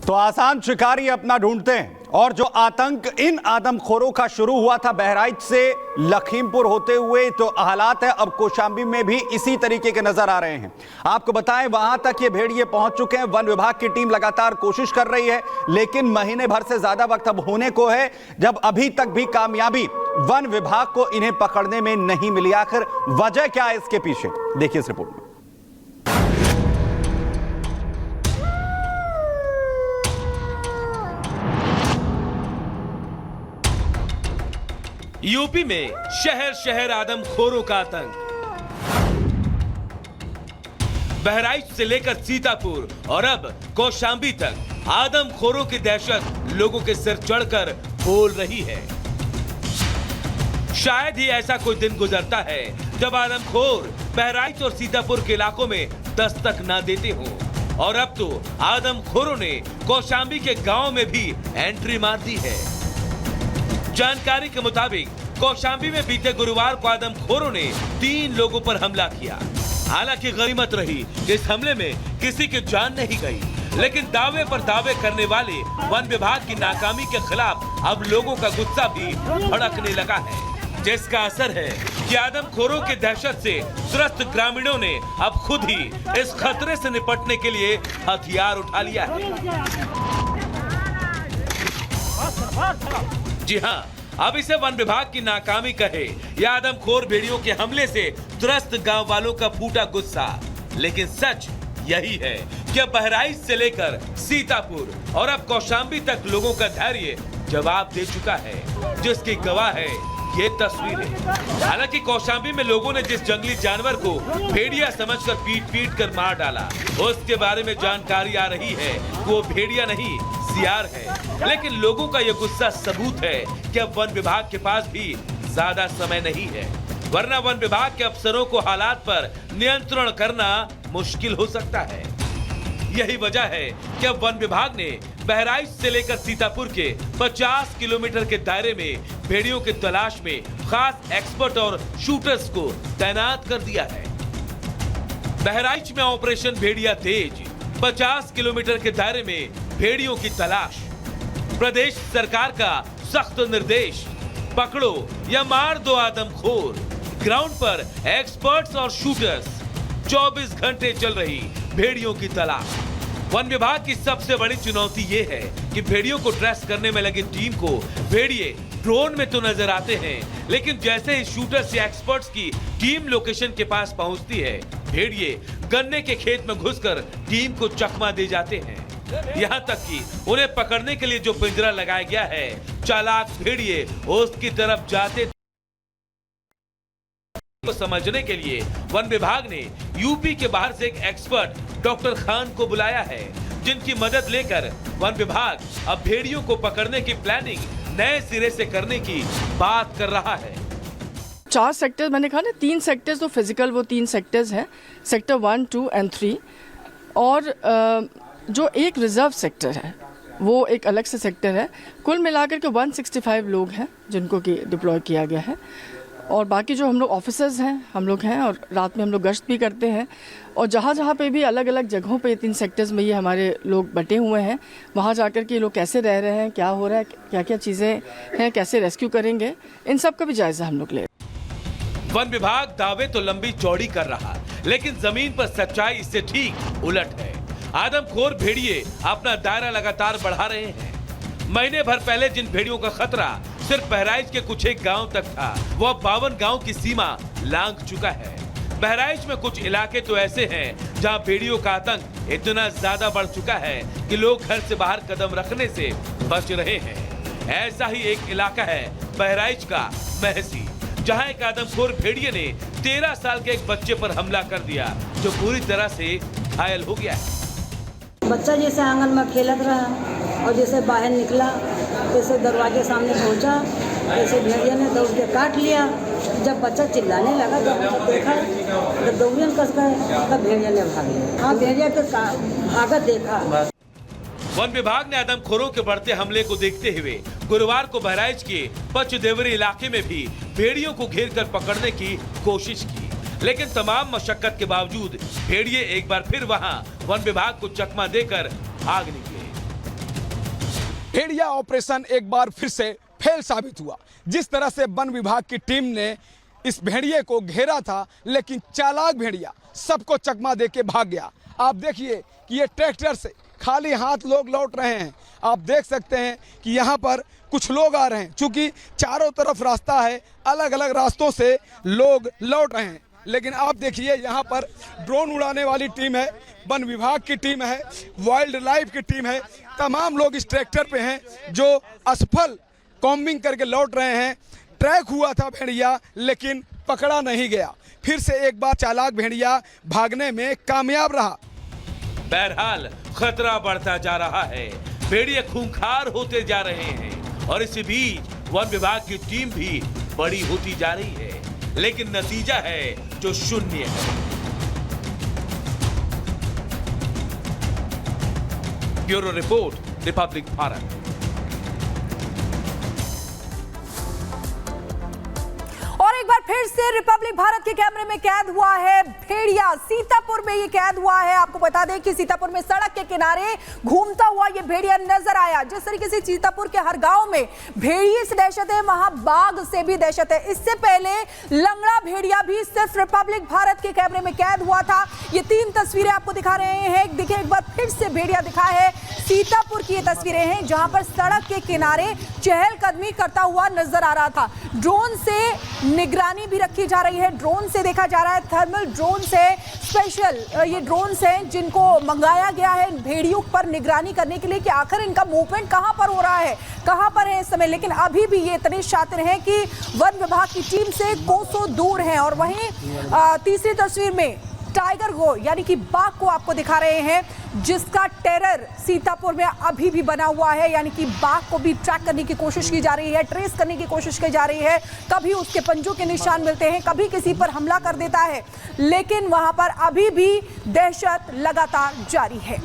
तो आसान शिकारी अपना ढूंढते हैं और जो आतंक इन आदमखोरों का शुरू हुआ था बहराइच से लखीमपुर होते हुए, तो हालात है अब कौशाम्बी में भी इसी तरीके के नजर आ रहे हैं। आपको बताएं वहां तक ये भेड़िए पहुंच चुके हैं। वन विभाग की टीम लगातार कोशिश कर रही है, लेकिन महीने भर से ज्यादा वक्त अब होने को है जब अभी तक भी कामयाबी वन विभाग को इन्हें पकड़ने में नहीं मिली। आखिर वजह क्या है इसके पीछे, देखिए इस रिपोर्ट में। यूपी में शहर शहर आदमखोरों का आतंक। बहराइच से लेकर सीतापुर और अब कौशाम्बी तक आदमखोरों की दहशत लोगों के सिर चढ़कर बोल रही है। शायद ही ऐसा कोई दिन गुजरता है जब आदमखोर बहराइच और सीतापुर के इलाकों में दस्तक ना देते हो, और अब तो आदमखोरों ने कौशाम्बी के गांव में भी एंट्री मार दी है। जानकारी के मुताबिक कौशाम्बी में बीते गुरुवार को आदमखोरों ने 3 लोगों पर हमला किया। हालांकि गनीमत रही इस हमले में किसी की जान नहीं गई, लेकिन दावे पर दावे करने वाले वन विभाग की नाकामी के खिलाफ अब लोगों का गुस्सा भी भड़कने लगा है, जिसका असर है कि आदमखोरों की दहशत से त्रस्त ग्रामीणों ने अब खुद ही इस खतरे से निपटने के लिए हथियार उठा लिया है। जी हाँ, अब इसे वन विभाग की नाकामी कहे या आदमखोर भेड़ियों के हमले से त्रस्त गांव वालों का फूटा गुस्सा, लेकिन सच यही है कि अब बहराइच से लेकर सीतापुर और अब कौशाम्बी तक लोगों का धैर्य जवाब दे चुका है, जिसकी गवाह है ये तस्वीरें। हालांकि कौशाम्बी में लोगों ने जिस जंगली जानवर को भेड़िया समझकर पीट कर मार डाला, उसके बारे में जानकारी आ रही है वो भेड़िया नहीं सियार है। लेकिन लोगों का ये गुस्सा सबूत है कि अब वन विभाग के पास भी ज्यादा समय नहीं है, वरना वन विभाग के अफसरों को हालात पर नियंत्रण करना मुश्किल हो सकता है। यही वजह है कि अब वन विभाग ने बहराइच से लेकर सीतापुर के 50 किलोमीटर के दायरे में भेड़ियों की तलाश में खास एक्सपर्ट और शूटर्स को तैनात कर दिया है। बहराइच में ऑपरेशन भेड़िया तेज, 50 किलोमीटर के दायरे में भेड़ियों की तलाश। प्रदेश सरकार का सख्त निर्देश, पकड़ो या मार दो आदमखोर। ग्राउंड पर एक्सपर्ट्स और शूटर्स, 24 घंटे चल रही भेड़ियों की तलाश। वन विभाग की सबसे बड़ी चुनौती ये है कि भेड़ियों को ट्रेस करने में लगी टीम को भेड़िए ड्रोन में तो नजर आते हैं, लेकिन जैसे ही शूटर्स या एक्सपर्ट्स की टीम लोकेशन के पास पहुंचती है, भेड़िए गन्ने के खेत में घुसकर टीम को चकमा दे जाते हैं। यहाँ तक कि उन्हें पकड़ने के लिए जो पिंजरा लगाया गया है, चालाक भेड़िए उसकी तरफ जाते को समझने के लिए वन विभाग ने यूपी के बाहर से एक एक्सपर्ट डॉक्टर खान को बुलाया है, जिनकी मदद लेकर वन विभाग अब भेड़ियों को पकड़ने की प्लानिंग नए सिरे से करने की बात कर रहा है। 4 सेक्टर मैंने कहा ना, 3 सेक्टर्स तो फिजिकल वो 3 सेक्टर्स हैं, सेक्टर 1, 2 एंड 3, और जो एक रिजर्व सेक्टर है वो एक अलग से सेक्टर है। कुल मिलाकर के 165 लोग हैं जिनको कि डिप्लॉय किया गया है, और बाकी जो हम लोग ऑफिसर्स हैं हम लोग हैं, और रात में हम लोग गश्त भी करते हैं, और जहाँ जहाँ पे भी अलग अलग जगहों पे 3 सेक्टर्स में ये हमारे लोग बटे हुए हैं, वहाँ जाकर के लोग कैसे रह रहे हैं, क्या हो रहा है, क्या क्या चीज़ें हैं, कैसे रेस्क्यू करेंगे, इन सब का भी जायजा हम लोग ले। वन विभाग दावे तो लंबी चौड़ी कर रहा, लेकिन जमीन पर सच्चाई इससे ठीक उलट है। आदमखोर भेड़िए अपना दायरा लगातार बढ़ा रहे हैं। महीने भर पहले जिन भेड़ियों का खतरा सिर्फ बहराइच के कुछ एक गांव तक था, वो अब 52 गांव की सीमा लांघ चुका है। बहराइच में कुछ इलाके तो ऐसे हैं जहां भेड़ियों का आतंक इतना ज्यादा बढ़ चुका है कि लोग घर से बाहर कदम रखने से बच रहे हैं। ऐसा ही एक इलाका है बहराइच का महसी, जहां एक आदमखोर भेड़िए ने 13 साल के एक बच्चे पर हमला कर दिया, जो पूरी तरह से घायल हो गया है। बच्चा जैसे आंगन में खेलत रहा और जैसे बाहर निकला, जैसे दरवाजे सामने पहुंचा, जैसे भेड़िया ने दौड़ के काट लिया। जब बच्चा चिल्लाने लगा तो हमने देखा, जब दौड़ियन कस गए तब भेड़िया ने भाग लिया। हाँ, भेड़िया के भागत देखा। वन विभाग ने आदमखोरों के बढ़ते हमले को देखते हुए गुरुवार को बहराइच के पचदेवरी इलाके में भी भेड़ियों को घेरकर पकड़ने की कोशिश की, लेकिन तमाम मशक्कत के बावजूद भेड़िए एक बार फिर वहां वन विभाग को चकमा देकर भाग निकले। भेड़िया ऑपरेशन एक बार फिर से फेल साबित हुआ। जिस तरह से वन विभाग की टीम ने इस भेड़िए को घेरा था, लेकिन चालाक भेड़िया सबको चकमा देके भाग गया। आप देखिए कि ये ट्रैक्टर से खाली हाथ लोग लौट रहे हैं। आप देख सकते हैं कि यहाँ पर कुछ लोग आ रहे हैं, चूंकि चारों तरफ रास्ता है, अलग अलग रास्तों से लोग लौट रहे हैं। लेकिन आप देखिए यहाँ पर ड्रोन उड़ाने वाली टीम है, वन विभाग की टीम है, वाइल्ड लाइफ की टीम है, तमाम लोग इस ट्रैक्टर पे हैं जो असफल कॉम्बिंग करके लौट रहे हैं। ट्रैक हुआ था भेड़िया, लेकिन पकड़ा नहीं गया। फिर से एक बार चालाक भेड़िया भागने में कामयाब रहा। बहरहाल खतरा बढ़ता जा रहा है, भेड़िए खूंखार होते जा रहे हैं और इसी बीच वन विभाग की टीम भी बड़ी होती जा रही है, लेकिन नतीजा है जो शून्य है। Bureau report, Republic Bharat. और एक बार फिर से रिपब्लिक भारत के कैमरे में कैद हुआ है भेड़िया। सीतापुर में ये कैद हुआ है। आपको बता दें कि सीतापुर में सड़क के किनारे घूमता हुआ ये भेड़िया नजर आया। जिस तरीके से सीतापुर के हर गांव में भेड़िए से दहशत है, वहां बाघ से भी दहशत है। इससे पहले लंगड़ा भेड़िया भी सिर्फ रिपब्लिक भारत के कैमरे में कैद हुआ था। ये 3 तस्वीरें आपको दिखा रहे हैं। देखिए एक बार फिर से भेड़िया दिखा है। सीतापुर की ये तस्वीरें हैं जहां पर सड़क के किनारे चहलकदमी करता हुआ नजर आ रहा था। ड्रोन से निगरानी भी रखी जा रही है, ड्रोन से देखा जा रहा है, थर्मल ड्रोन से, स्पेशल ये ड्रोन हैं जिनको मंगाया गया है भेड़ियों पर निगरानी करने के लिए कि आखिर इनका मूवमेंट कहां पर हो रहा है, कहां पर है इस समय। लेकिन अभी भी ये इतने शातिर हैं कि वन विभाग की टीम से कोसों दूर हैं। और वहीं तीसरी तस्वीर में टाइगर को यानी कि बाघ को आपको दिखा रहे हैं, जिसका टेरर सीतापुर में अभी भी बना हुआ है। यानी कि बाघ को भी ट्रैक करने की कोशिश की जा रही है, ट्रेस करने की कोशिश की जा रही है। कभी उसके पंजों के निशान मिलते हैं, कभी किसी पर हमला कर देता है, लेकिन वहां पर अभी भी दहशत लगातार जारी है।